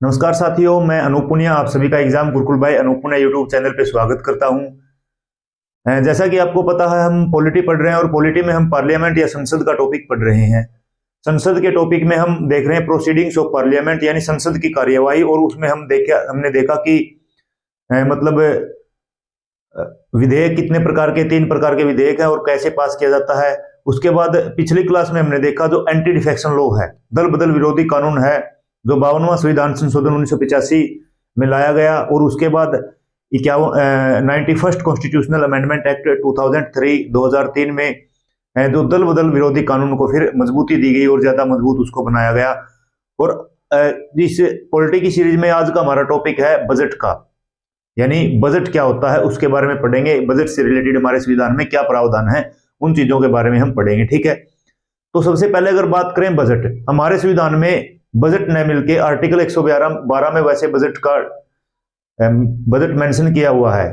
नमस्कार साथियों, मैं अनूप पुनिया आप सभी का एग्जाम गुरुकुल भाई अनूप पुनिया यूट्यूब चैनल पे स्वागत करता हूं। जैसा कि आपको पता है, हम पॉलिटी पढ़ रहे हैं और पॉलिटी में हम पार्लियामेंट या संसद का टॉपिक पढ़ रहे हैं। संसद के टॉपिक में हम देख रहे हैं प्रोसीडिंग्स ऑफ पार्लियामेंट, यानी संसद की कार्यवाही। और उसमें हमने देखा कि मतलब विधेयक कितने प्रकार के, 3 प्रकार के विधेयक है और कैसे पास किया जाता है। उसके बाद पिछली क्लास में हमने देखा जो एंटी डिफेक्शन लॉ है, दल बदल विरोधी कानून है, जो 52वां संविधान संशोधन 1985 में लाया गया। और उसके बाद 91st कॉन्स्टिट्यूशनल अमेंडमेंट एक्ट 2003 में जो दल बदल विरोधी कानून को फिर मजबूती दी गई और ज्यादा मजबूत उसको बनाया गया। और इस पॉलिटी की सीरीज में आज का हमारा टॉपिक है बजट का, यानी बजट क्या होता है उसके बारे में पढ़ेंगे। बजट से रिलेटेड हमारे संविधान में क्या प्रावधान है उन चीजों के बारे में हम पढ़ेंगे, ठीक है। तो सबसे पहले अगर बात करें बजट, हमारे संविधान में बजट न मिलके आर्टिकल 112 में वैसे बजट मेंशन किया हुआ है।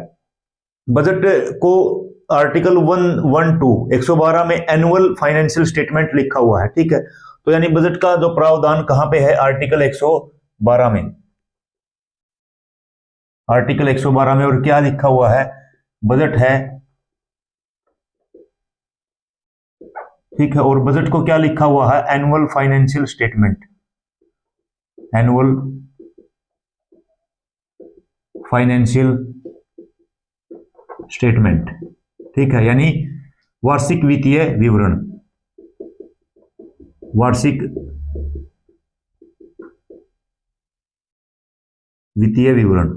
बजट को आर्टिकल 112 में एनुअल फाइनेंशियल स्टेटमेंट लिखा हुआ है, ठीक है। तो यानी बजट का जो प्रावधान कहां पे है, आर्टिकल 112 में। आर्टिकल 112 में और क्या लिखा हुआ है, बजट है, ठीक है। और बजट को क्या लिखा हुआ है, annual financial statement, annual financial statement, ठीक है। यानी वार्षिक वित्तीय विवरण, वार्षिक वित्तीय विवरण,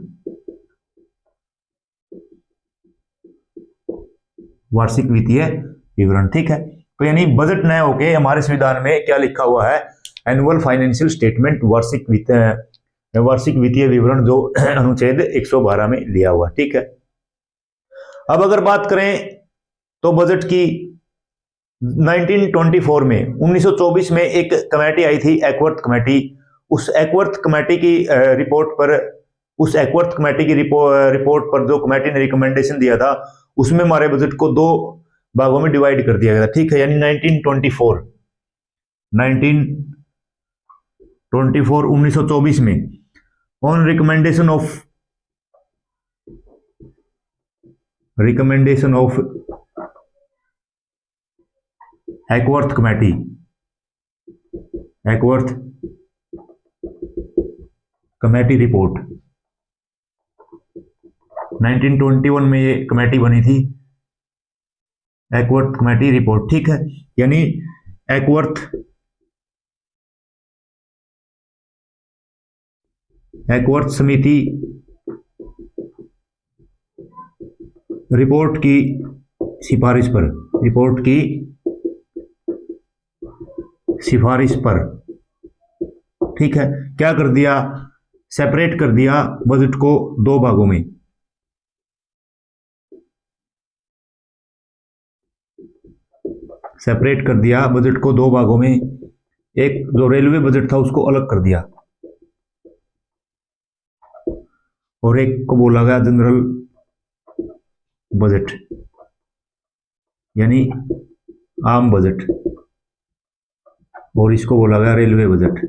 वार्षिक वित्तीय विवरण, ठीक है। तो यानी बजट नया होके हमारे संविधान में क्या लिखा हुआ है, एनुअल फाइनेंशियल स्टेटमेंट, वार्षिक वित्तीय विवरण, जो अनुच्छेद 112 में लिया हुआ, ठीक है। अब अगर बात करें तो बजट की 1924 में 1924 में एक कमेटी आई थी, एक्वर्थ कमेटी। उस एक्वर्थ कमेटी की रिपोर्ट पर, उस एक्वर्थ कमेटी की रिपोर्ट पर जो कमेटी ने रिकमेंडेशन दिया था, उसमें हमारे बजट को 2 भागों में डिवाइड कर दिया गया, ठीक है। यानी 1924 में on recommendation of Acworth committee, Acworth committee report, 1921 में ये कमेटी बनी थी, एक्वर्थ कमेटी रिपोर्ट, ठीक है। यानी एक्वर्थ समिति रिपोर्ट की सिफारिश पर, रिपोर्ट की सिफारिश पर, ठीक है, क्या कर दिया, सेपरेट कर दिया बजट को 2 भागों में। सेपरेट कर दिया बजट को 2 भागों में। एक जो रेलवे बजट था उसको अलग कर दिया और एक को बोला गया जनरल बजट, यानी आम बजट, और इसको बोला गया रेलवे बजट।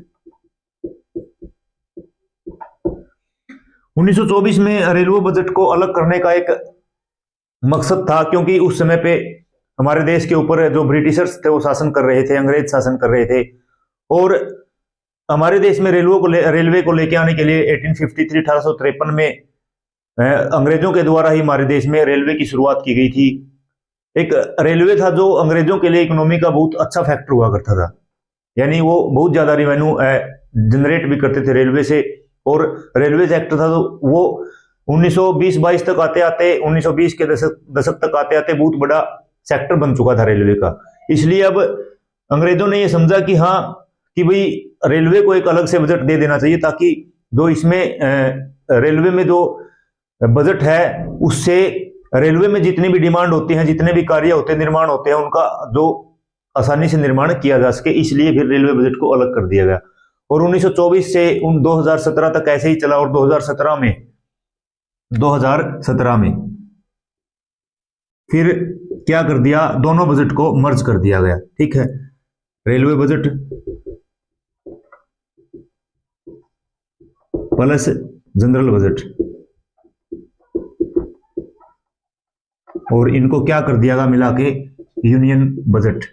1924 में रेलवे बजट को अलग करने का एक मकसद था, क्योंकि उस समय पे हमारे देश के ऊपर जो ब्रिटिशर्स थे वो शासन कर रहे थे, अंग्रेज शासन कर रहे थे। और हमारे देश में रेलवे को लेके आने के लिए 1853 में अंग्रेजों के द्वारा ही हमारे देश में रेलवे की शुरुआत की गई थी। एक रेलवे था जो अंग्रेजों के लिए इकोनॉमी का बहुत अच्छा फैक्टर हुआ करता था, यानी वो बहुत ज्यादा रिवेन्यू जनरेट भी करते थे रेलवे से। और रेलवे सेक्टर था तो वो 1920-22 तक आते आते, 1920 के दशक तक आते आते बहुत बड़ा सेक्टर बन चुका था रेलवे का। इसलिए अब अंग्रेजों ने ये समझा कि हाँ, कि भाई रेलवे को एक अलग से बजट दे देना चाहिए, ताकि जो इसमें रेलवे में जो बजट है उससे रेलवे में जितनी भी डिमांड होती है, जितने भी कार्य होते हैं, निर्माण होते हैं, उनका जो आसानी से निर्माण किया जा सके, इसलिए फिर रेलवे बजट को अलग कर दिया गया। और 1924 से 2017 तक ऐसे ही चला। और 2017 में फिर क्या कर दिया, दोनों बजट को मर्ज कर दिया गया, ठीक है। Railway budget plus general budget, और इनको क्या कर दिया गया मिला के यूनियन बजट,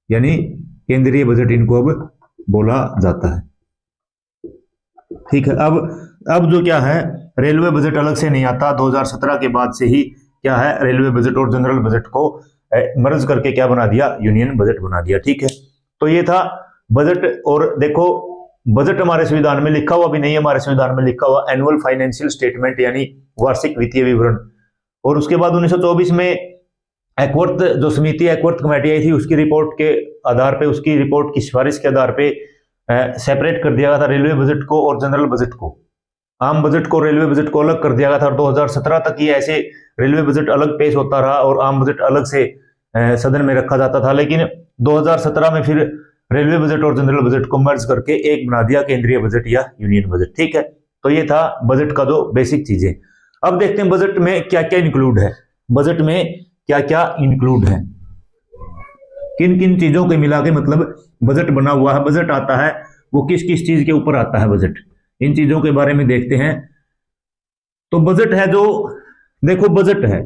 यानी केंद्रीय बजट इनको अब बोला जाता है। ठीक है, अब जो क्या है, रेलवे बजट अलग से नहीं आता, 2017 के बाद से ही क्या है, रेलवे बजट और जनरल बजट को मर्ज करके क्या बना दिया, यूनियन बजट बना दिया। ठीक है, तो ये था बजट। और देखो बजट हमारे संविधान में लिखा हुआ भी नहीं है, हमारे संविधान में लिखा हुआ एनुअल फाइनेंशियल स्टेटमेंट यानी वार्षिक वित्तीय विवरण। और उसके बाद 1924 में एकवर्थ जो समिति एकवर्थ कमेटी आई थी, उसकी रिपोर्ट के आधार पे, उसकी रिपोर्ट की सिफारिश के आधार पे सेपरेट कर दिया गया था रेलवे बजट को और जनरल बजट को। आम बजट को, रेलवे बजट को अलग कर दिया गया था, और 2017 तक ये ऐसे रेलवे बजट अलग पेश होता रहा और आम बजट अलग से सदन में रखा जाता था। लेकिन 2017 में फिर रेलवे बजट और जनरल बजट को मर्ज करके एक बना दिया, केंद्रीय बजट या यूनियन बजट। ठीक है, तो ये था बजट का जो बेसिक चीजें। अब देखते हैं बजट में क्या क्या इंक्लूड है, बजट में क्या क्या इंक्लूड है, किन किन चीजों के मिला के मतलब बजट बना हुआ है, बजट आता है वो किस किस चीज के ऊपर आता है बजट, इन चीजों के बारे में देखते हैं। तो बजट है जो, देखो बजट है,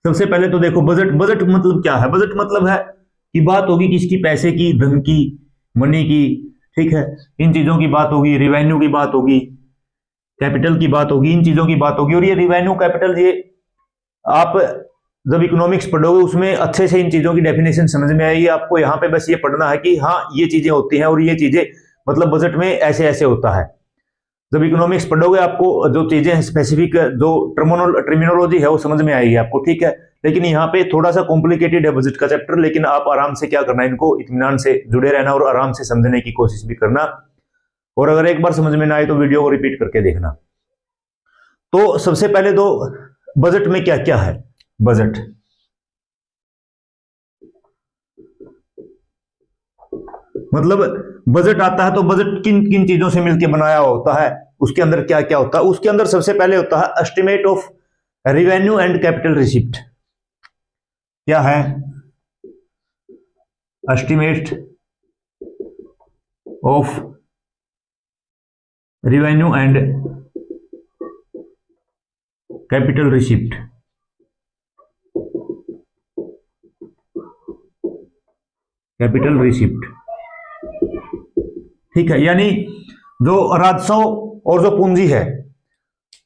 सबसे पहले तो देखो बजट, बजट मतलब क्या है, बजट मतलब है कि बात होगी किसकी, पैसे की, धन की, मनी की। ठीक है, इन चीजों की बात होगी, रिवेन्यू की बात होगी, कैपिटल की बात होगी, इन चीजों की बात होगी। और ये रिवेन्यू, कैपिटल, ये आप जब इकोनॉमिक्स पढ़ोगे उसमें अच्छे से इन चीजों की डेफिनेशन समझ में आएगी आपको। यहाँ पे बस ये पढ़ना है कि हाँ ये चीजें होती हैं और ये चीजें मतलब बजट में ऐसे ऐसे होता है। जब इकोनॉमिक्स पढ़ोगे आपको जो चीजें स्पेसिफिक, जो टर्मिनोलॉजी है वो समझ में आएगी आपको। ठीक है, लेकिन यहाँ पे थोड़ा सा कॉम्प्लिकेटेड है बजट का चैप्टर, लेकिन आप आराम से क्या करना है, इनको इत्मीनान से जुड़े रहना और आराम से समझने की कोशिश भी करना। और अगर एक बार समझ में ना आए तो वीडियो को रिपीट करके देखना। तो सबसे पहले तो बजट में क्या क्या है, बजट मतलब बजट आता है तो बजट किन किन चीजों से मिलकर बनाया होता है, उसके अंदर क्या क्या होता है। उसके अंदर सबसे पहले होता है estimate of revenue and capital receipt. क्या है estimate of revenue and capital receipt. Capital receipt, ठीक है, यानी जो राजस्व और जो पूंजी है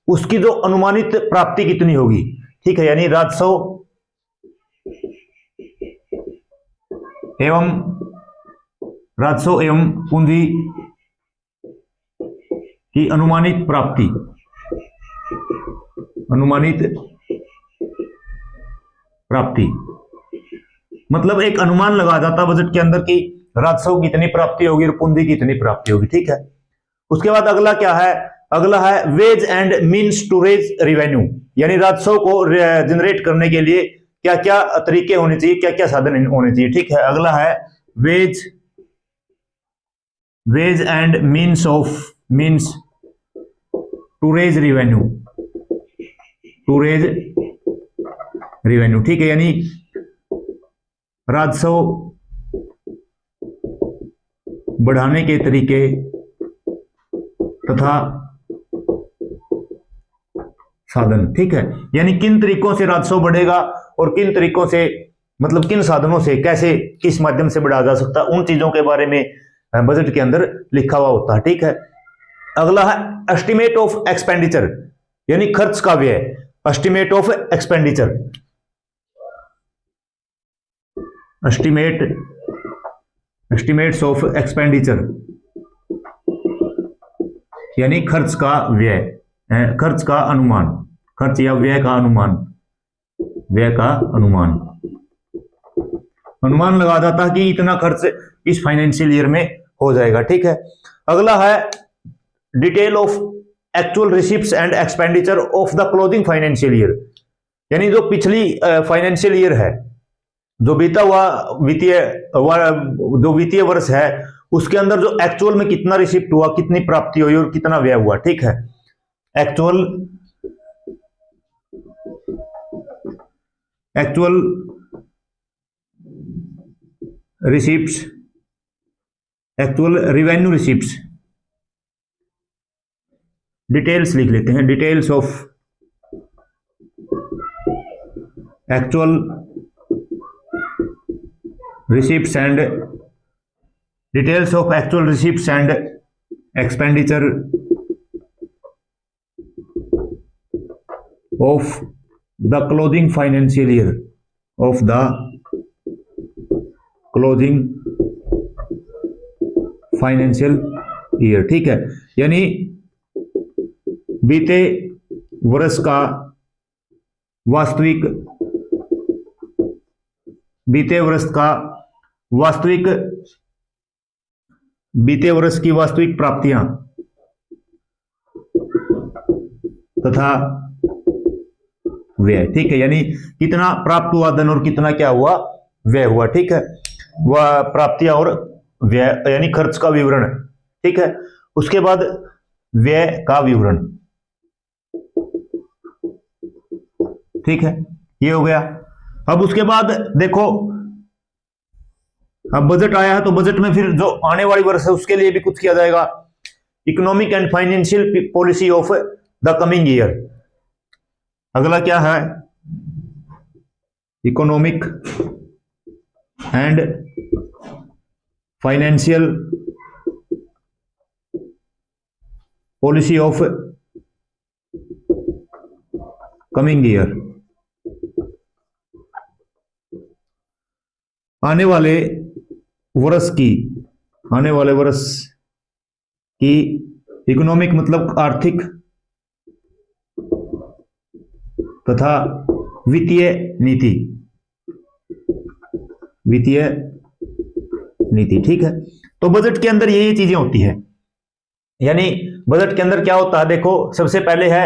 उसकी जो अनुमानित प्राप्ति कितनी होगी। ठीक है, यानी राजस्व एवं पूंजी की अनुमानित प्राप्ति, अनुमानित प्राप्ति मतलब एक अनुमान लगा जाता बजट के अंदर कि राजस्व की कितनी प्राप्ति होगी और पूंजी की कितनी प्राप्ति होगी। ठीक है, उसके बाद अगला क्या है, अगला है ways and means to raise revenue, यानी राजस्व को जनरेट करने के लिए क्या क्या तरीके होने चाहिए, क्या क्या साधन होने चाहिए। ठीक है, अगला है ways and means to raise revenue, to raise revenue. ठीक है, यानी राजस्व बढ़ाने के तरीके तथा साधन। ठीक है, यानी किन तरीकों से राजस्व बढ़ेगा और किन तरीकों से, मतलब किन साधनों से, कैसे, किस माध्यम से बढ़ाया जा सकता है, उन चीजों के बारे में बजट के अंदर लिखा हुआ होता है। ठीक है, अगला है एस्टिमेट ऑफ एक्सपेंडिचर, यानी खर्च का व्यय, estimate of expenditure, estimates of expenditure यानी खर्च का व्यय, खर्च का अनुमान, खर्च या व्यय का अनुमान, व्यय का अनुमान, अनुमान लगा जाता है कि इतना खर्च इस फाइनेंशियल ईयर में हो जाएगा। ठीक है, अगला है detail of actual receipts and expenditure of the closing financial year, यानी जो पिछली फाइनेंशियल ईयर है, जो बीता हुआ वित्तीय वर्ष है, उसके अंदर जो एक्चुअल में कितना रिसिप्ट हुआ, कितनी प्राप्ति हुई और कितना व्यय हुआ। ठीक है, actual receipts, actual revenue receipts details लिख लेते हैं, details of actual receipts and details of actual receipts and expenditure of the closing financial year of the closing financial year। ठीक है, यानी बीते वर्ष का वास्तविक, बीते वर्ष का वास्तविक, बीते वर्ष की वास्तविक प्राप्तियां तथा व्यय। ठीक है, यानी कितना प्राप्त हुआ धन और कितना क्या हुआ, व्यय हुआ। ठीक है, वह प्राप्तियां और व्यय यानी खर्च का विवरण। ठीक है, उसके बाद व्यय का विवरण। ठीक है, ये हो गया। अब उसके बाद देखो, अब बजट आया है तो बजट में फिर जो आने वाली वर्ष है उसके लिए भी कुछ किया जाएगा। Economic and financial policy of the coming year. अगला क्या है, economic and financial policy of coming year. आने वाले वर्ष की, आने वाले वर्ष की इकोनॉमिक मतलब आर्थिक तथा वित्तीय नीति, वित्तीय नीति। ठीक है, तो बजट के अंदर ये चीजें होती है। यानी बजट के अंदर क्या होता है, देखो सबसे पहले है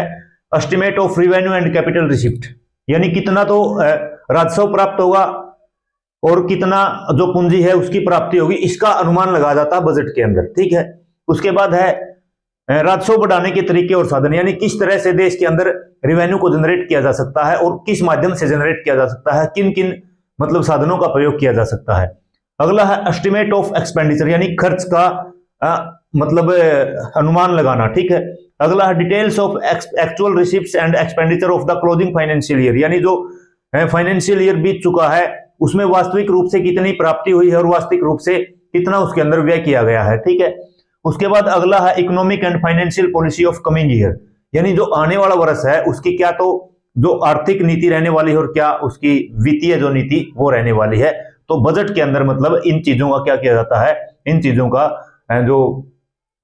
estimate of revenue and capital receipt, यानी कितना तो राजस्व प्राप्त होगा और कितना जो पूंजी है उसकी प्राप्ति होगी, इसका अनुमान लगाया जाता है बजट के अंदर। ठीक है, उसके बाद है राजस्व बढ़ाने के तरीके और साधन, यानी किस तरह से देश के अंदर रेवेन्यू को जनरेट किया जा सकता है और किस माध्यम से जनरेट किया जा सकता है, किन किन मतलब साधनों का प्रयोग किया जा सकता है। अगला है एस्टिमेट ऑफ एक्सपेंडिचर, यानी खर्च का मतलब अनुमान लगाना। ठीक है, अगला है details of actual receipts and expenditure of the closing financial year, यानी जो फाइनेंशियल ईयर बीत चुका है उसमें वास्तविक रूप से कितनी प्राप्ति हुई है और वास्तविक रूप से कितना उसके अंदर व्यय किया गया है। ठीक है, उसके बाद अगला है economic and financial policy of coming year, यानी जो आने वाला वर्ष है उसकी क्या तो जो आर्थिक नीति रहने वाली है और क्या उसकी वित्तीय जो नीति वो रहने वाली है। तो बजट के अंदर मतलब इन चीजों का क्या किया जाता है, इन चीजों का जो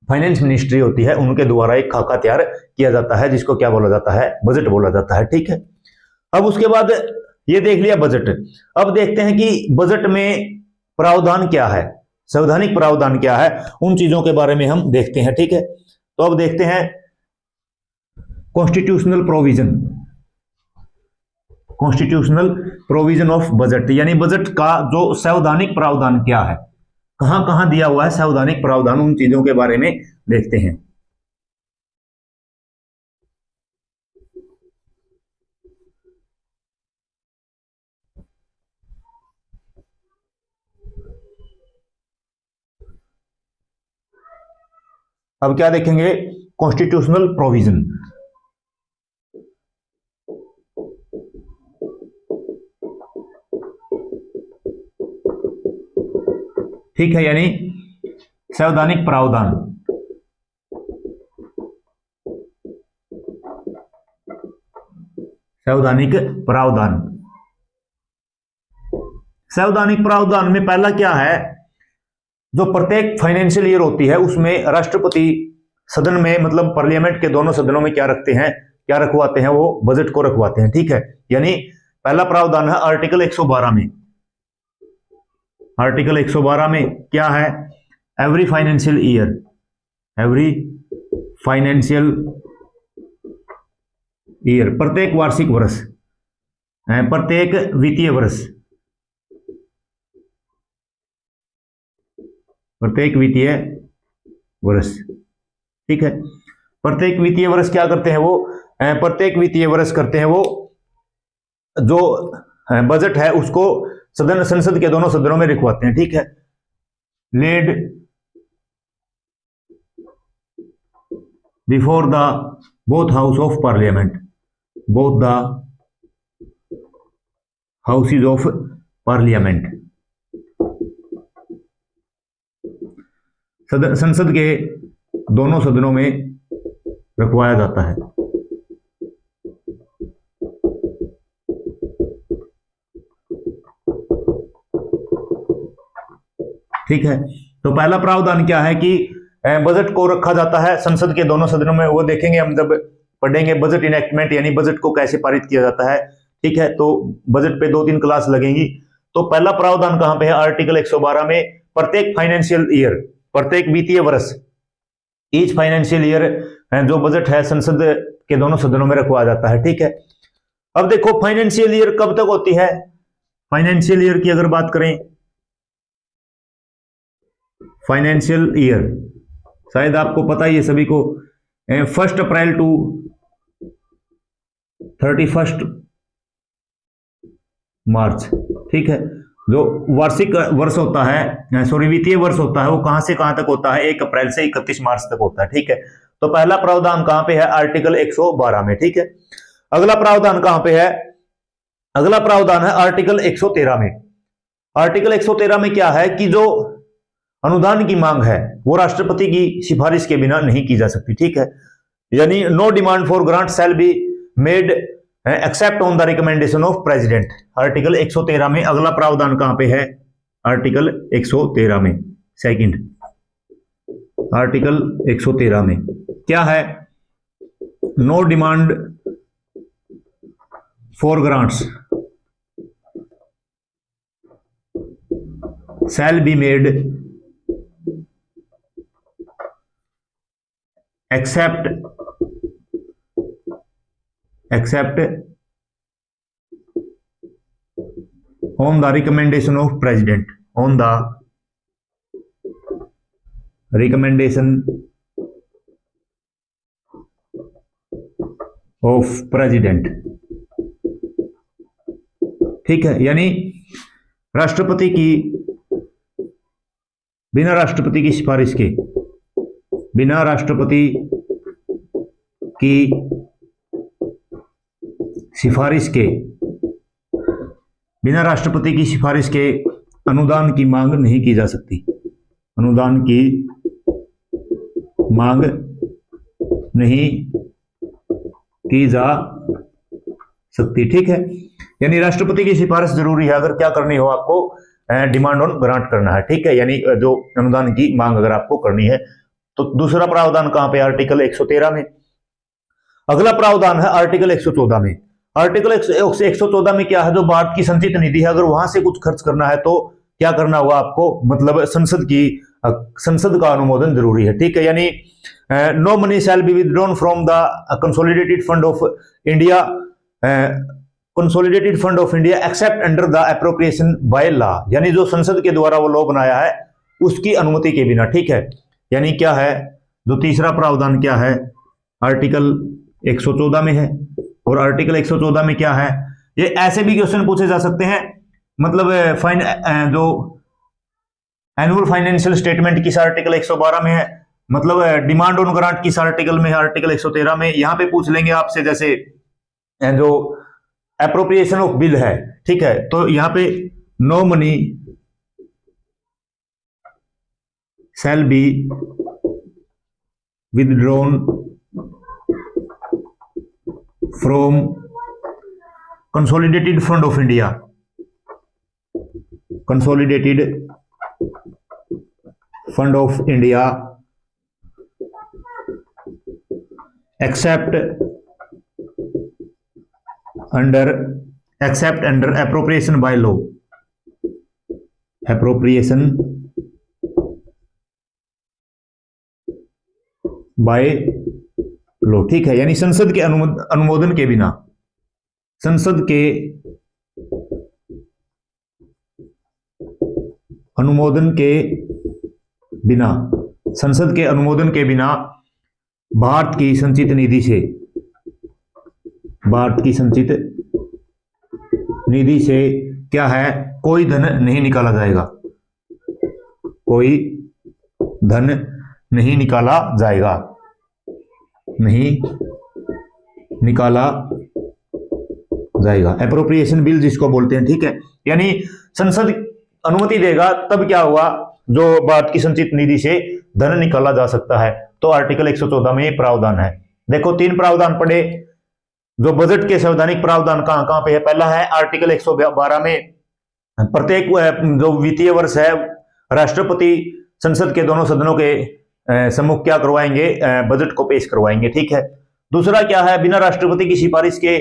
फाइनेंस मिनिस्ट्री होती है उनके द्वारा एक खाका तैयार किया जाता है, जिसको क्या बोला जाता है, बजट बोला जाता है। ठीक है, अब उसके बाद ये देख लिया बजट। अब देखते हैं कि बजट में प्रावधान क्या है, संवैधानिक प्रावधान क्या है, उन चीजों के बारे में हम देखते हैं। ठीक है, तो अब देखते हैं constitutional provision, constitutional provision of budget, यानी बजट का जो संवैधानिक प्रावधान क्या है, कहां कहां दिया हुआ है संवैधानिक प्रावधान, उन चीजों के बारे में देखते हैं। अब क्या देखेंगे, कॉन्स्टिट्यूशनल प्रोविजन। ठीक है, यानी संवैधानिक प्रावधान। संवैधानिक प्रावधान, संवैधानिक प्रावधान में पहला क्या है, जो प्रत्येक फाइनेंशियल ईयर होती है उसमें राष्ट्रपति सदन में मतलब पार्लियामेंट के दोनों सदनों में क्या रखते हैं, क्या रखवाते हैं, वो बजट को रखवाते हैं। ठीक है, यानी पहला प्रावधान है आर्टिकल 112 में। आर्टिकल 112 में क्या है, every financial year, every financial year, प्रत्येक वार्षिक वर्ष, प्रत्येक वित्तीय वर्ष, प्रत्येक वित्तीय वर्ष। ठीक है, प्रत्येक वित्तीय वर्ष क्या करते हैं वो, प्रत्येक वित्तीय वर्ष करते हैं वो जो बजट है उसको सदन संसद के दोनों सदनों में रखवाते हैं। ठीक है, laid before the both house of parliament, both the houses of parliament, संसद के दोनों सदनों में रखवाया जाता है। ठीक है, तो पहला प्रावधान क्या है कि बजट को रखा जाता है संसद के दोनों सदनों में। वो देखेंगे हम जब पढ़ेंगे बजट इनएक्टमेंट, यानी बजट को कैसे पारित किया जाता है। ठीक है, तो बजट पे 2-3 क्लास लगेंगी। तो पहला प्रावधान कहां पे है? आर्टिकल 112 में, प्रत्येक फाइनेंशियल ईयर, प्रत्येक वित्तीय वर्ष, ईच फाइनेंशियल ईयर, जो बजट है संसद के दोनों सदनों में रखवाया जाता है। ठीक है, अब देखो फाइनेंशियल ईयर कब तक होती है? फाइनेंशियल ईयर की अगर बात करें, फाइनेंशियल ईयर शायद आपको पता ही है सभी को, 1 अप्रैल टू 31 मार्च। ठीक है, जो वार्षिक वर्ष होता है, सॉरी वित्तीय वर्ष होता है, वो कहां से कहां तक होता है? 1 अप्रैल से 31 मार्च तक होता है। ठीक है, तो पहला प्रावधान कहां पे है? आर्टिकल 112 में। ठीक है, अगला प्रावधान कहां पे है? अगला प्रावधान है आर्टिकल 113 में। आर्टिकल 113 में क्या है कि जो अनुदान की मांग है वो राष्ट्रपति की सिफारिश के बिना नहीं की जा सकती। ठीक है, यानी no demand for grant shall be made except on the recommendation of president. Article 113 में अगला प्रावधान कहां पे है? आर्टिकल 113 में, सेकंड, आर्टिकल 113 में क्या है? No demand for grants shall be made except on the recommendation of president, on the recommendation of president। ठीक है, यानी राष्ट्रपति की, बिना राष्ट्रपति की सिफारिश के, बिना राष्ट्रपति की सिफारिश के, बिना राष्ट्रपति की सिफारिश के अनुदान की मांग नहीं की जा सकती। अनुदान की मांग नहीं की जा सकती। ठीक है, यानी राष्ट्रपति की सिफारिश जरूरी है अगर क्या करनी हो आपको, डिमांड ऑन ग्रांट करना है। ठीक है, यानी जो अनुदान की मांग अगर आपको करनी है। तो दूसरा प्रावधान कहां पे? आर्टिकल 113 में। अगला प्रावधान है आर्टिकल 114 में। आर्टिकल 114 में क्या है? जो भारत की संचित निधि है, अगर वहां से कुछ खर्च करना है तो क्या करना होगा आपको? मतलब संसद का अनुमोदन जरूरी है। ठीक है, यानी no money shall be withdrawn from the consolidated fund of India, consolidated fund of India except under the appropriation by law, यानी जो संसद के द्वारा वो लॉ बनाया है उसकी अनुमति के बिना। ठीक है, यानी क्या है? जो तीसरा प्रावधान क्या है? आर्टिकल 114 में है। और आर्टिकल 114 में क्या है? ये ऐसे भी क्वेश्चन पूछे जा सकते हैं, मतलब जो एनुअल फाइनेंशियल स्टेटमेंट किस आर्टिकल 112 में है, मतलब डिमांड ऑन ग्रांट किस आर्टिकल में है? आर्टिकल 113 में। यहां पे पूछ लेंगे आपसे, जैसे जो एप्रोप्रिएशन ऑफ बिल है। ठीक है, तो यहां पे no money shall be withdrawn from consolidated fund of India, consolidated fund of India except under appropriation by law, appropriation by law. ठीक है, यानी संसद के अनुमोदन के बिना, संसद के अनुमोदन के बिना, संसद के अनुमोदन के बिना भारत की संचित निधि से, भारत की संचित निधि से क्या है? कोई धन नहीं निकाला जाएगा, कोई धन नहीं निकाला जाएगा। नहीं निकाला जाएगा। एप्रोप्रिएशन बिल जिसको बोलते हैं, ठीक है। यानी संसद अनुमति देगा तब क्या हुआ, जो भारत की संचित निधि से धन निकाला जा सकता है। तो आर्टिकल 114 में ये प्रावधान है। देखो 3 प्रावधान पड़े जो बजट के संवैधानिक प्रावधान कहां कहां पे है। पहला है आर्टिकल 112 में प्रत्येक जो वित्तीय वर्ष है राष्ट्रपति संसद के दोनों सदनों के सम्मुख क्या करवाएंगे, बजट को पेश करवाएंगे, ठीक है। दूसरा क्या है, बिना राष्ट्रपति की सिफारिश के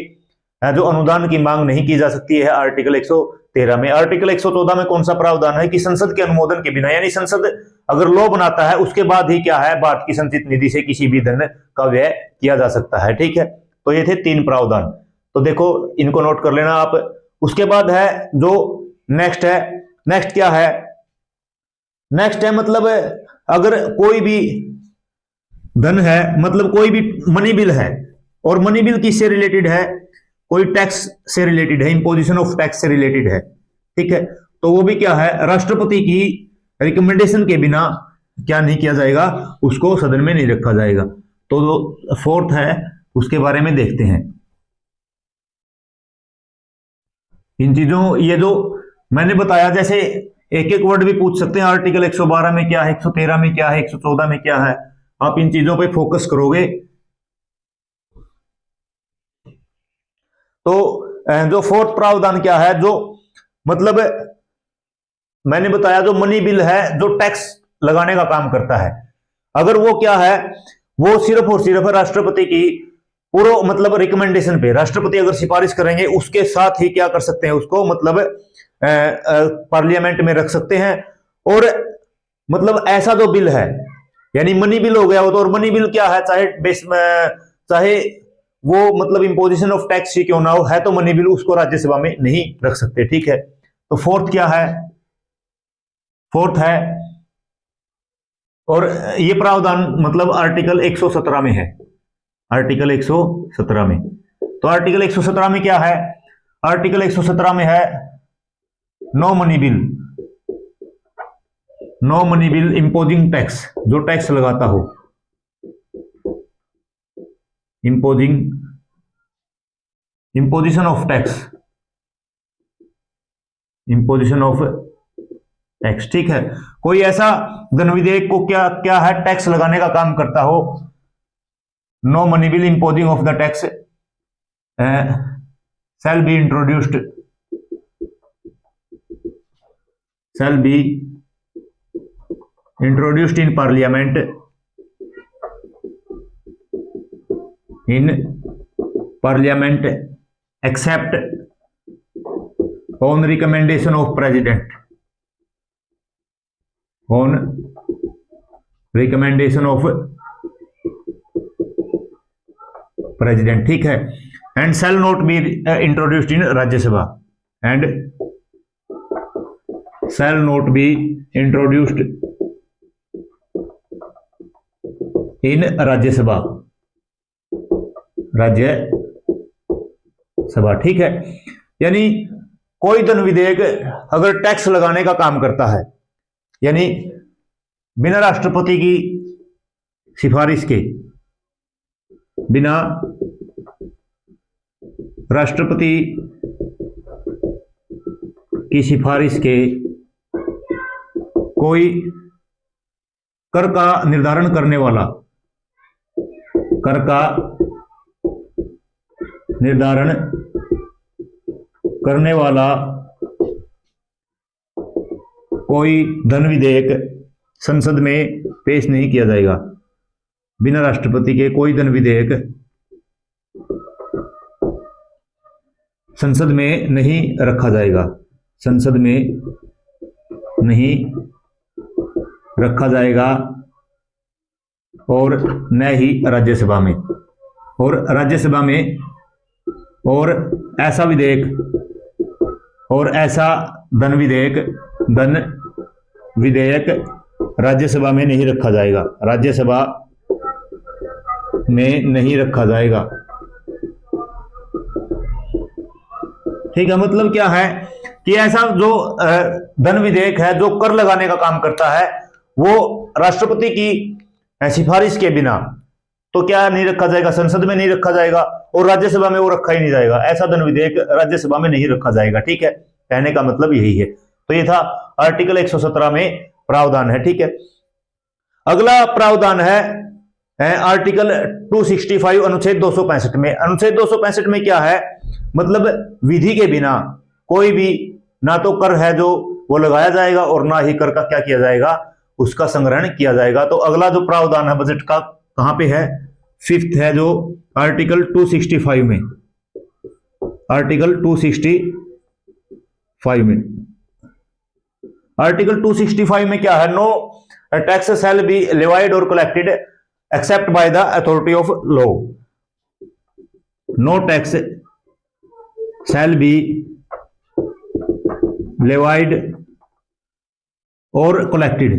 जो अनुदान की मांग नहीं की जा सकती है, आर्टिकल 113 में। आर्टिकल 114 में कौन सा प्रावधान है कि संसद के अनुमोदन के बिना, यानी संसद अगर लॉ बनाता है उसके बाद ही क्या है, भारत की संचित निधि से किसी भी धन का व्यय किया जा सकता है, ठीक है। तो ये थे 3 प्रावधान, तो देखो इनको नोट कर लेना आप। उसके बाद है जो नेक्स्ट है, नेक्स्ट क्या है, नेक्स्ट है मतलब अगर कोई भी धन है, मतलब कोई भी मनी बिल है, और मनी बिल किससे रिलेटेड है, कोई टैक्स से रिलेटेड है, इंपोजिशन ऑफ टैक्स से रिलेटेड है, ठीक है। तो वो भी क्या है, राष्ट्रपति की रिकमेंडेशन के बिना क्या नहीं किया जाएगा, उसको सदन में नहीं रखा जाएगा। तो जो 4th है उसके बारे में देखते हैं। इन चीजों, ये जो मैंने बताया, जैसे एक एक वर्ड भी पूछ सकते हैं, आर्टिकल 112 में क्या है, 113 में क्या है, 114 में क्या है, आप इन चीजों पे फोकस करोगे तो जो 4th प्रावधान क्या है, जो मतलब मैंने बताया जो मनी बिल है जो टैक्स लगाने का काम करता है, अगर वो क्या है, वो सिर्फ और सिर्फ राष्ट्रपति की पूरा मतलब रिकमेंडेशन पे, राष्ट्रपति अगर सिफारिश करेंगे उसके साथ ही क्या कर सकते हैं, उसको मतलब पार्लियामेंट में रख सकते हैं। और मतलब ऐसा जो बिल है, यानी मनी बिल हो गया वो तो, और मनी बिल क्या है, चाहे बेस चाहे वो मतलब इंपोजिशन ऑफ टैक्स ही क्यों ना हो, है तो मनी बिल, उसको राज्यसभा में नहीं रख सकते, ठीक है। तो 4th क्या है, 4th है, और ये प्रावधान मतलब आर्टिकल 117 में है, आर्टिकल 117 में। तो आर्टिकल 117 में क्या है, आर्टिकल 117 में है no money bill, no money bill imposing tax, जो टैक्स लगाता हो, imposition of tax, imposition of tax, ठीक है। कोई ऐसा धन विधेयक को क्या क्या है, टैक्स लगाने का काम करता हो, no money bill imposing of the tax shall be introduced in parliament except on recommendation of president, on recommendation of president, ठीक है। and shall not be introduced in Rajya Sabha, and shall not be introduced in Rajya Sabha, Rajya Sabha, ठीक है। यानी कोई धन विधेयक अगर tax लगाने का काम करता है, यानी बिना राष्ट्रपति की सिफारिश के, बिना राष्ट्रपति की सिफारिश के कोई कर का निर्धारण करने वाला, कर का निर्धारण करने वाला कोई धन विधेयक संसद में पेश नहीं किया जाएगा। बिना राष्ट्रपति के कोई धन विधेयक संसद में नहीं रखा जाएगा, संसद में नहीं रखा जाएगा, और न ही राज्यसभा में। और राज्यसभा में और ऐसा विधेयक, और ऐसा धन विधेयक राज्यसभा में नहीं रखा जाएगा, राज्यसभा में नहीं रखा जाएगा, ठीक है। मतलब क्या है कि ऐसा जो धन विधेयक है जो कर लगाने का काम करता है, वो राष्ट्रपति की सिफारिश के बिना तो क्या नहीं रखा जाएगा, संसद में नहीं रखा जाएगा और राज्यसभा में वो रखा ही नहीं जाएगा। ऐसा धन विधेयक राज्यसभा में नहीं रखा जाएगा। ठीक है, कहने का मतलब यही है। तो ये था आर्टिकल 117 में प्रावधान है। ठीक है, अगला प्रावधान है आर्टिकल 265 अनुच्छेद 265 में। अनुच्छेद 265 में क्या है, मतलब विधि के बिना कोई भी ना तो कर है जो वो लगाया जाएगा और ना ही कर का क्या किया जाएगा, उसका संग्रहण किया जाएगा। तो अगला जो प्रावधान है बजट का कहां पे है, 5th है जो आर्टिकल 265 में, आर्टिकल 265 में। आर्टिकल 265 में क्या है, no tax shall be levied और collected except by the authority of law. No tax shall be levied और collected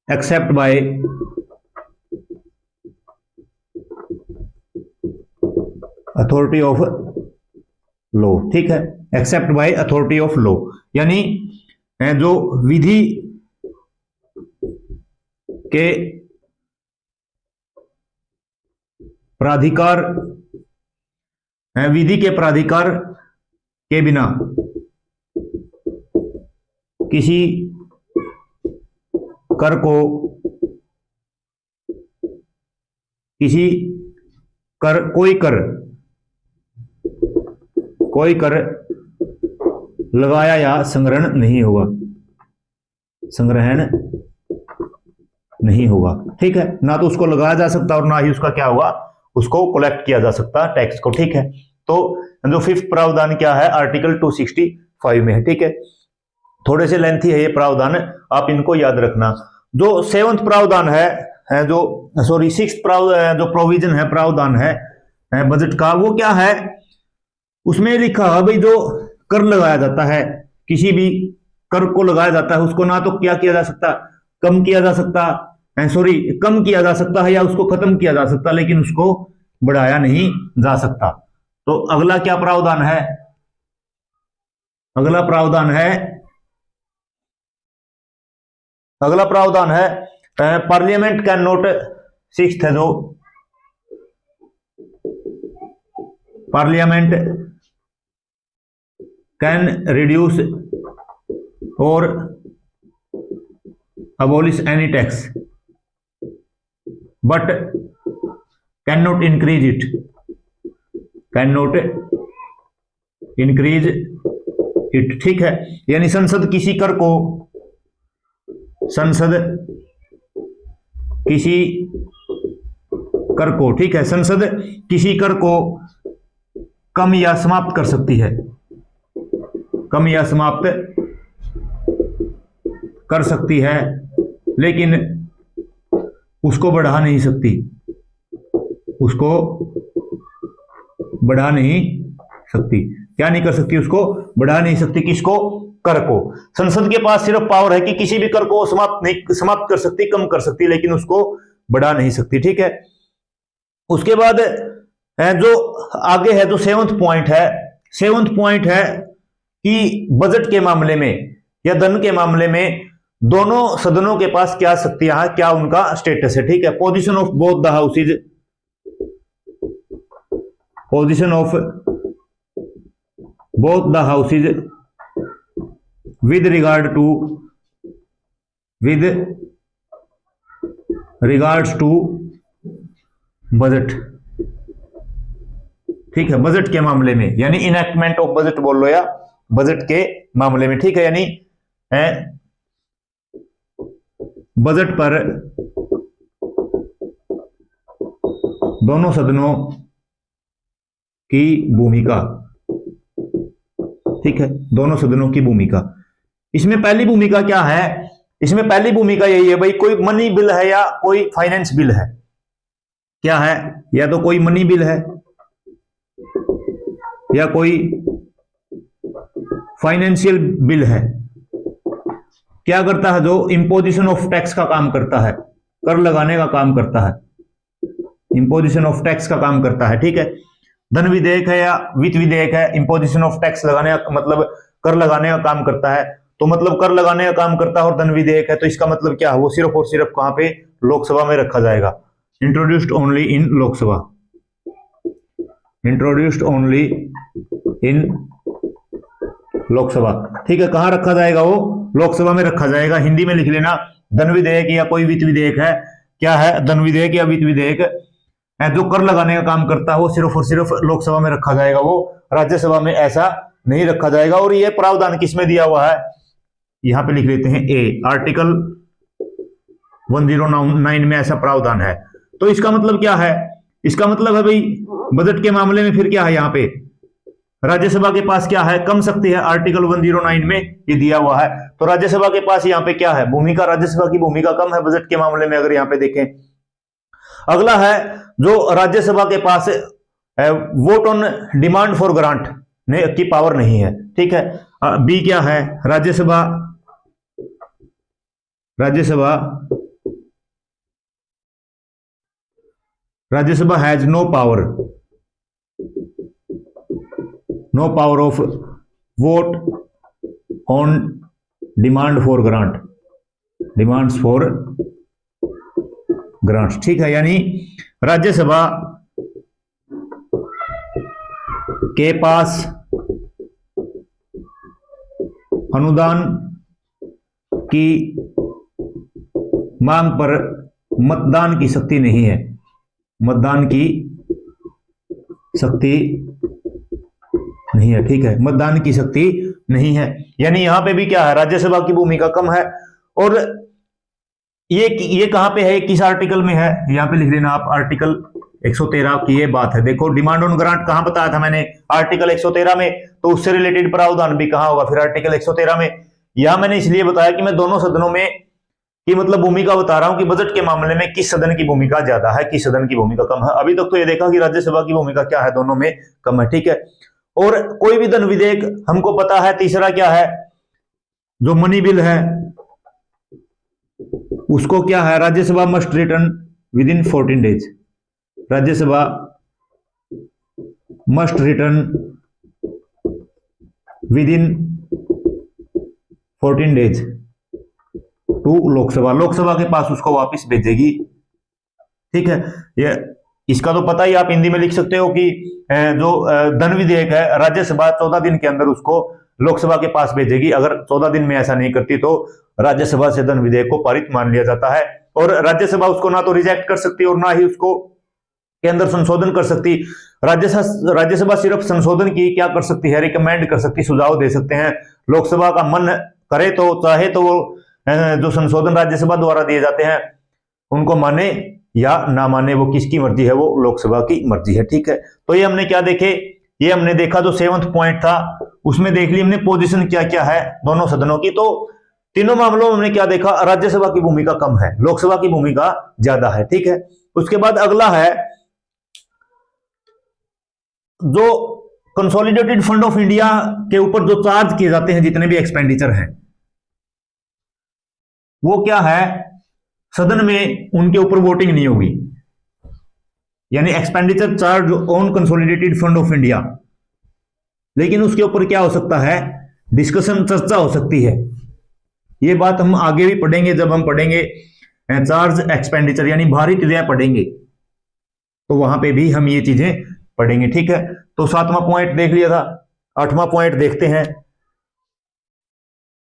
except by authority of law. ठीक है, except by authority of law, यानी जो विधि के प्राधिकार, विधि के प्राधिकार के बिना किसी कर को, कोई कर लगाया या संग्रहण नहीं होगा। ठीक है, ना तो उसको लगाया जा सकता और ना ही उसका क्या होगा, उसको कलेक्ट किया जा सकता टैक्स को। ठीक है, तो जो 5th प्रावधान क्या है, आर्टिकल 265 में है। ठीक है, थोड़े से लेंथी है ये प्रावधान, आप इनको याद रखना। जो 7th प्रावधान है जो 6th प्रावधान जो प्रोविजन है, प्रावधान है बजट का, वो क्या है, उसमें लिखा है भाई जो कर लगाया जाता है, किसी भी कर को लगाया जाता है, उसको ना तो क्या किया जा सकता, कम किया जा सकता है या उसको खत्म किया जा सकता, लेकिन उसको बढ़ाया नहीं जा सकता। तो अगला क्या प्रावधान है, अगला प्रावधान है पार्लियामेंट कैन नॉट, 6th है जो पार्लियामेंट कैन रिड्यूस और abolish any tax but cannot increase it, ठीक है, यानी संसद किसी कर को ठीक है, संसद किसी कर को कम या समाप्त कर सकती है, लेकिन उसको बढ़ा नहीं सकती, क्या नहीं कर सकती, उसको बढ़ा नहीं सकती। किसको, कर को। संसद के पास सिर्फ पावर है कि किसी भी कर को समाप्त कर सकती, कम कर सकती, लेकिन उसको बढ़ा नहीं सकती। ठीक है, उसके बाद जो आगे है जो 7th पॉइंट है कि बजट के मामले में या धन के मामले में दोनों सदनों के पास क्या शक्तियां हैं, क्या उनका स्टेटस है। ठीक है, position of both the houses with regards to budget. ठीक है, बजट के मामले में, यानी इनएक्टमेंट ऑफ बजट बोल लो या बजट के मामले में। ठीक है, यानी बजट पर दोनों सदनों की भूमिका। ठीक है, दोनों सदनों की भूमिका। इसमें पहली भूमिका क्या है, इसमें पहली भूमिका यही है भाई, कोई मनी बिल है या कोई फाइनेंस बिल है, क्या है, या तो कोई मनी बिल है या कोई फाइनेंशियल बिल है। क्या करता है, जो इंपोजिशन ऑफ टैक्स का काम करता है, कर लगाने का काम करता है, इंपोजिशन ऑफ टैक्स का काम करता है। ठीक है, धन विधेयक है या वित्त विधेयक है, इंपोजिशन ऑफ टैक्स लगाने का मतलब कर लगाने का काम करता है। तो मतलब कर लगाने का काम करता है और धन विधेयक है, तो इसका मतलब क्या है, वो सिर्फ और सिर्फ कहां पे, लोकसभा में रखा जाएगा। Introduced only in Lok Sabha, introduced only in Lok Sabha. ठीक है, कहां रखा जाएगा, वो लोकसभा में रखा जाएगा। हिंदी में लिख लेना, धन विधेयक या कोई वित्त विधेयक है, क्या है, धन विधेयक या वित्त विधेयक है, जो कर लगाने का काम करता है वो सिर्फ और सिर्फ लोकसभा में रखा जाएगा, वो राज्यसभा में ऐसा नहीं रखा जाएगा। और ये प्रावधान किसमें दिया हुआ है, यहां पे लिख लेते हैं ए, आर्टिकल 109 में ऐसा प्रावधान है। तो इसका मतलब क्या है, इसका मतलब है भाई बजट के मामले में फिर क्या है, यहां पे राज्यसभा के पास क्या है, कम शक्ति है, आर्टिकल 109 में ये दिया हुआ है। तो राज्यसभा के पास यहाँ पे क्या है, भूमिका, राज्यसभा की भूमिका कम है बजट के मामले में, अगर यहाँ पे देखें। अगला है जो राज्यसभा के पास vote on demand for grant की पावर नहीं है। ठीक है, बी क्या है, Rajya Sabha, Rajya Sabha, Rajya Sabha has no power, no power of vote on demand for grant, demands for grants. ठीक है, यानी राज्यसभा के पास अनुदान की मांग पर मतदान की शक्ति नहीं है, मतदान की शक्ति नहीं है। ठीक है, मतदान की शक्ति नहीं है, यानी यहां पे भी क्या है, राज्यसभा की भूमिका कम है। और ये कहां पे है, किस आर्टिकल में है, यहां पे लिख देना आप, आर्टिकल 113 की ये बात है। देखो डिमांड ऑन ग्रांट कहां बताया था मैंने, आर्टिकल 113 में, तो उससे रिलेटेड प्रावधान भी कहां होगा, फिर आर्टिकल 113 में। यहां मैंने इसलिए बताया कि मैं दोनों सदनों में की मतलब भूमिका बता रहा हूं कि बजट के मामले में किस सदन की भूमिका ज्यादा है, किस सदन की भूमिका कम है। अभी तक तो ये देखा कि राज्यसभा की भूमिका क्या है, दोनों में कम है। ठीक है, और कोई भी धन विधेयक हमको पता है, तीसरा क्या है, जो मनी बिल है उसको क्या है, Rajya Sabha must return within 14 days, Rajya Sabha must return within 14 days to Lok Sabha, Lok Sabha के पास उसको वापस भेजेगी। ठीक है, ये इसका तो पता ही, आप हिंदी में लिख सकते हो कि जो धन विधेयक है राज्यसभा 14 दिन के अंदर उसको लोकसभा के पास भेजेगी। अगर 14 दिन में ऐसा नहीं करती तो राज्यसभा से धन विधेयक को पारित मान लिया जाता है, और राज्यसभा उसको ना तो रिजेक्ट कर सकती और ना ही उसको के अंदर संशोधन कर सकती। राज्यसभा सिर्फ संशोधन की क्या कर सकती है, रिकमेंड कर सकती, सुझाव दे सकते हैं। लोकसभा का मन करे तो, चाहे तो वो जो संशोधन राज्यसभा द्वारा दिए जाते हैं उनको माने या ना माने, वो किसकी मर्जी है, वो लोकसभा की मर्जी है। ठीक है, तो ये हमने क्या देखे, ये हमने देखा जो 7वां पॉइंट था उसमें देख ली हमने पोजीशन क्या क्या है दोनों सदनों की। तो तीनों मामलों में हमने क्या देखा, राज्यसभा की भूमिका कम है, लोकसभा की भूमिका ज्यादा है। ठीक है, उसके बाद अगला है जो कंसोलिडेटेड फंड ऑफ इंडिया के ऊपर जो चार्ज किए जाते हैं जितने भी एक्सपेंडिचर हैं, वो क्या है, सदन में उनके ऊपर वोटिंग नहीं होगी, यानी expenditure charge on consolidated fund of India. लेकिन उसके ऊपर क्या हो सकता है, डिस्कशन, चर्चा हो सकती है। ये बात हम आगे भी पढ़ेंगे, जब हम पढ़ेंगे चार्ज एक्सपेंडिचर यानी भारित व्यय पढ़ेंगे, तो वहां पे भी हम ये चीजें पढ़ेंगे। ठीक है, तो 7वां पॉइंट देख लिया था, 8वां पॉइंट देखते हैं।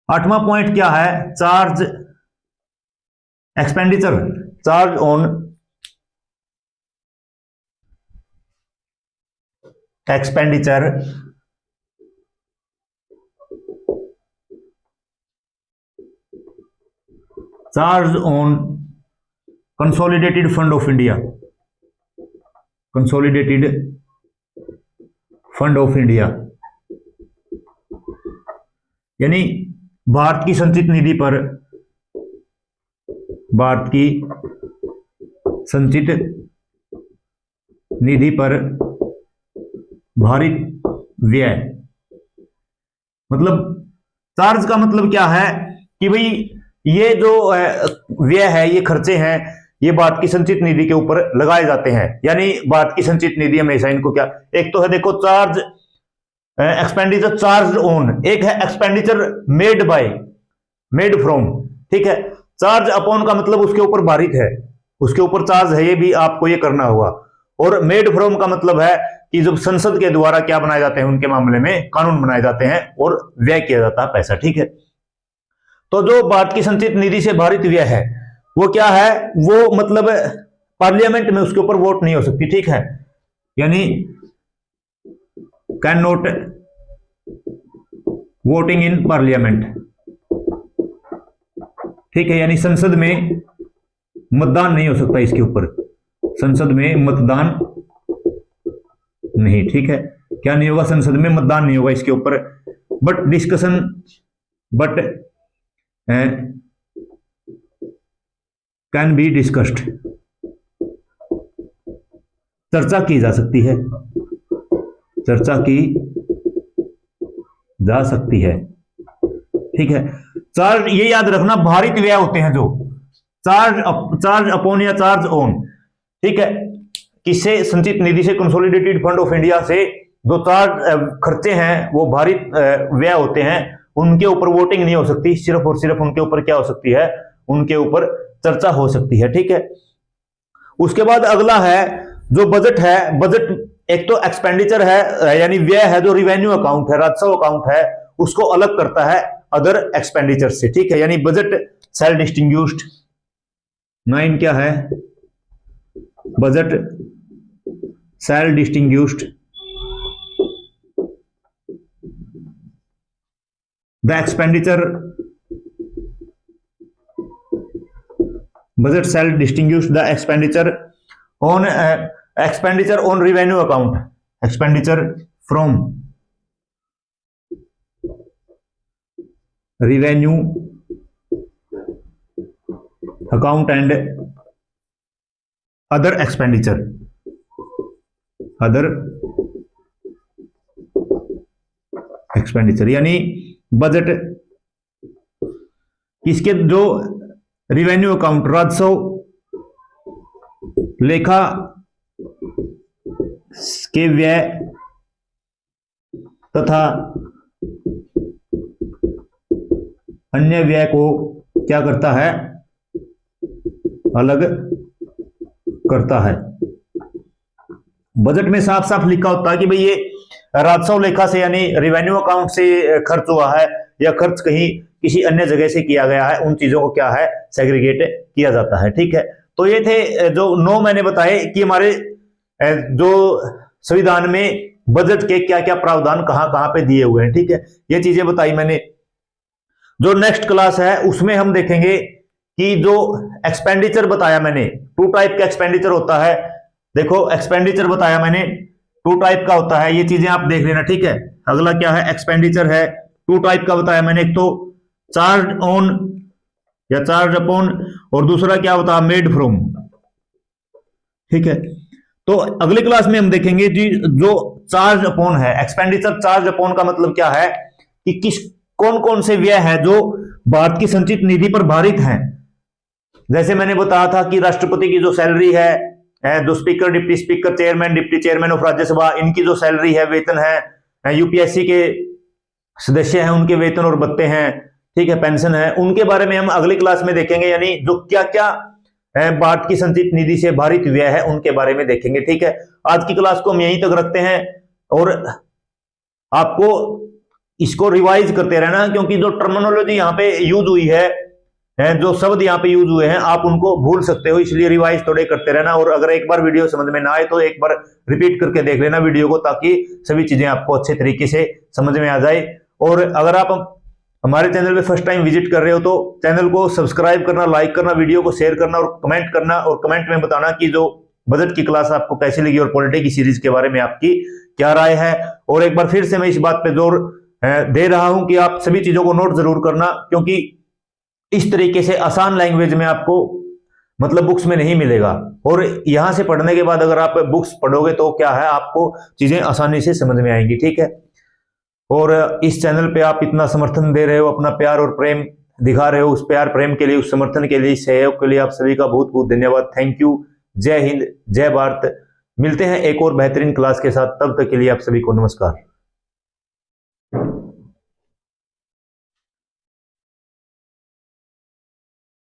8वां पॉइंट क्या है, charge expenditure, charge on expenditure charge on consolidated fund of India, consolidated fund of India, यानी भारत की संचित निधि पर, भारत की संचित निधि पर भारित व्यय। मतलब चार्ज का मतलब क्या है कि भाई ये जो व्यय है, ये खर्चे हैं, ये भारत की संचित निधि के ऊपर लगाए जाते हैं। यानी भारत की संचित निधि हमेशा इनको क्या, एक तो है देखो चार्ज एक्सपेंडिचर चार्ज ऑन, एक है expenditure made by, made from, ठीक है। चार्ज अपॉन का मतलब उसके ऊपर भारित है, उसके ऊपर चार्ज है, ये भी आपको ये करना होगा। और मेड फ्रॉम का मतलब है कि जब संसद के द्वारा क्या बनाए जाते हैं, उनके मामले में कानून बनाए जाते हैं और व्यय किया जाता है पैसा, ठीक है। तो जो भारत की संचित निधि से भारित व्यय है वो क्या है, वो मतलब पार्लियामेंट में उसके ऊपर वोट नहीं हो सकती, ठीक है, यानी can not voting in parliament, ठीक है, यानी संसद में मतदान नहीं हो सकता इसके ऊपर, संसद में मतदान नहीं, ठीक है, क्या नहीं होगा, संसद में मतदान नहीं होगा इसके ऊपर, but discussion, but can be discussed, चर्चा की जा सकती है, चर्चा की जा सकती है, ठीक है। चार्ज, ये याद रखना, भारित व्यय होते हैं जो, चार्ज अपॉन या चार्ज ऑन, ठीक है, किससे, संचित निधि से, कंसोलिडेटेड फंड ऑफ इंडिया से जो चार्ज खर्चे हैं वो भारित व्यय होते हैं, उनके ऊपर वोटिंग नहीं हो सकती, सिर्फ और सिर्फ उनके ऊपर क्या हो सकती है, उनके ऊपर चर्चा हो सकती है, ठीक है। उसके बाद अगला है जो बजट है, बजट एक तो एक्सपेंडिचर है यानी व्यय है, जो रिवेन्यू अकाउंट है, राजस्व अकाउंट है, उसको अलग करता है अदर एक्सपेंडिचर से, ठीक है, यानी बजट सेल डिस्टिंग्विश्ड, 9 क्या है, budget shall distinguished the expenditure, budget shall distinguish the expenditure on revenue account, expenditure from revenue account and other expenditure, यानी बजट किसके, जो रिवेन्यू अकाउंट, राजस्व लेखा के व्यय तथा अन्य व्यय को क्या करता है, अलग करता है। बजट में साफ साफ लिखा होता है कि भाई ये राजस्व लेखा से यानी रिवेन्यू अकाउंट से खर्च हुआ है या खर्च कहीं किसी अन्य जगह से किया गया है, उन चीजों को क्या है, सेग्रीगेट किया जाता है, ठीक है। तो ये थे जो 9 मैंने बताए कि हमारे जो संविधान में बजट के क्या क्या प्रावधान कहां कहां पे दिए हुए हैं, ठीक है, ये चीजें बताई मैंने। जो नेक्स्ट क्लास है उसमें हम देखेंगे कि जो एक्सपेंडिचर बताया मैंने, 2 टाइप का एक्सपेंडिचर होता है, देखो एक्सपेंडिचर बताया मैंने 2 टाइप का होता है, ये चीजें आप देख लेना, ठीक है। अगला क्या है, एक्सपेंडिचर है 2 टाइप का बताया मैंने, एक तो चार्ज ऑन या चार्ज अपॉन, और दूसरा क्या होता है, मेड फ्रॉम, ठीक है। तो अगली क्लास में हम देखेंगे जी जो चार्ज अपॉन है, एक्सपेंडिचर चार्ज अपॉन का मतलब क्या है कि किस कौन कौन से व्यय है जो भारत की संचित निधि पर भारित हैं। जैसे मैंने बताया था कि राष्ट्रपति की जो सैलरी है, जो speaker, deputy speaker, chairman, deputy chairman of Rajya Sabha, इनकी जो सैलरी है, वेतन है, यूपीएससी के सदस्य हैं उनके वेतन और भत्ते हैं, ठीक है, पेंशन है, उनके बारे में हम अगली क्लास में देखेंगे, यानी जो क्या क्या भारत की संचित निधि से भारित व्यय है उनके बारे में देखेंगे, ठीक है। आज की क्लास को हम यहीं तक रखते हैं और आपको इसको रिवाइज करते रहना, क्योंकि जो टर्मिनोलॉजी यहाँ पे यूज हुई है, जो शब्द यहाँ पे यूज हुए हैं, आप उनको भूल सकते हो, इसलिए रिवाइज थोड़े करते रहना। और अगर एक बार वीडियो समझ में ना आए तो एक बार रिपीट करके देख लेना वीडियो को, ताकि सभी चीजें आपको अच्छे तरीके से समझ में आ जाए। और अगर आप हमारे चैनल पे फर्स्ट टाइम विजिट कर रहे हो तो चैनल को सब्सक्राइब करना, लाइक करना, वीडियो को शेयर करना और कमेंट करना, और कमेंट में बताना कि जो बजट की क्लास आपको कैसी लगी और पॉलिटी की सीरीज के बारे में आपकी क्या राय है। और एक बार फिर से मैं इस बात पे जोर दे रहा हूं कि आप सभी चीजों को नोट जरूर करना, क्योंकि इस तरीके से आसान लैंग्वेज में आपको मतलब बुक्स में नहीं मिलेगा। और यहां से पढ़ने के बाद अगर आप बुक्स पढ़ोगे तो क्या है, आपको चीजें आसानी से समझ में आएंगी, ठीक है। और इस चैनल पे आप इतना समर्थन दे रहे हो, अपना प्यार और प्रेम दिखा रहे हो, उस प्यार प्रेम के लिए, उस समर्थन के लिए, सहयोग के लिए आप सभी का बहुत बहुत धन्यवाद। Thank you. जय हिंद, जय भारत। मिलते हैं एक और बेहतरीन क्लास के साथ, तब तक के लिए आप सभी को नमस्कार।